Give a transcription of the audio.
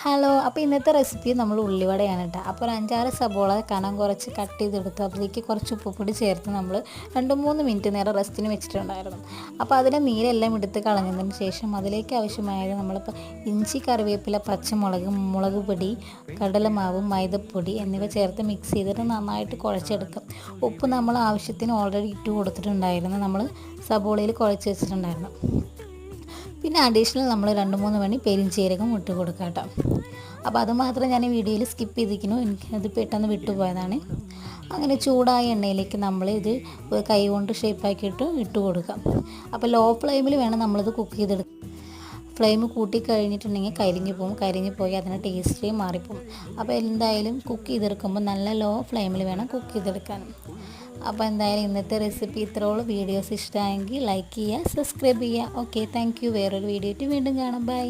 Hello, അപ്പോൾ ഇന്നത്തെ recipe നമ്മൾ ഉള്ളിവടയാണ് കേട്ടോ. അപ്പോൾ ഒരു 5-6 സബോള കനം കുറച്ച് കട്ട് ചെയ്തെടുത്തു. അതിലേക്ക് കുറച്ച് ഉപ്പുപൊടി ചേർത്ത് നമ്മൾ 2-3 മിനിറ്റ് നേരം റെസ്റ്റിന് വെച്ചിട്ടുണ്ടായിരുന്നു. അപ്പോൾ അതിൻ്റെ നീരെല്ലാം എടുത്ത് കളഞ്ഞതിന് ശേഷം അതിലേക്ക് ആവശ്യമായത് നമ്മളിപ്പോൾ ഇഞ്ചി, കറിവേപ്പില, പച്ചമുളക്, മുളക് പൊടി, കടലമാവ്, മൈദപ്പൊടി എന്നിവ ചേർത്ത് മിക്സ് ചെയ്തിട്ട് നന്നായിട്ട് കുഴച്ചെടുക്കും. ഉപ്പ് നമ്മൾ ആവശ്യത്തിന് ഓൾറെഡി ഇട്ട് കൊടുത്തിട്ടുണ്ടായിരുന്നു, നമ്മൾ സബോളയിൽ കുഴച്ച് വെച്ചിട്ടുണ്ടായിരുന്നു. പിന്നെ അഡീഷണൽ നമ്മൾ 2-3 മണി പെരിഞ്ചീരകം ഇട്ട് കൊടുക്കാം കേട്ടോ. അപ്പോൾ അത് മാത്രം ഞാൻ ഈ വീഡിയോയിൽ സ്കിപ്പ് ചെയ്തിരിക്കുന്നു, എനിക്കത് പെട്ടെന്ന് വിട്ടുപോയതാണ്. അങ്ങനെ ചൂടായ എണ്ണയിലേക്ക് നമ്മൾ ഇത് കൈ കൊണ്ട് ഷേപ്പാക്കിയിട്ട് ഇട്ട് കൊടുക്കാം. അപ്പോൾ ലോ ഫ്ലെയിമിൽ വേണം നമ്മളിത് കുക്ക് ചെയ്തെടുക്കാം. ഫ്ലെയിം കൂട്ടി കഴിഞ്ഞിട്ടുണ്ടെങ്കിൽ കരിഞ്ഞു പോയി അതിൻ്റെ ടേസ്റ്റ് മാറിപ്പോകും. അപ്പോൾ എന്തായാലും കുക്ക് ചെയ്തെടുക്കുമ്പോൾ നല്ല ലോ ഫ്ലെയിമിൽ വേണം കുക്ക് ചെയ്തെടുക്കാൻ. അപ്പോൾ എന്തായാലും ഇന്നത്തെ റെസിപ്പി ഇത്രയുള്ള. വീഡിയോസ് ഇഷ്ടമായെങ്കിൽ ലൈക്ക് ചെയ്യുക, സബ്സ്ക്രൈബ് ചെയ്യുക. Okay, thank you. വേറൊരു വീഡിയോ ആയിട്ട് വീണ്ടും കാണാം. ബൈ.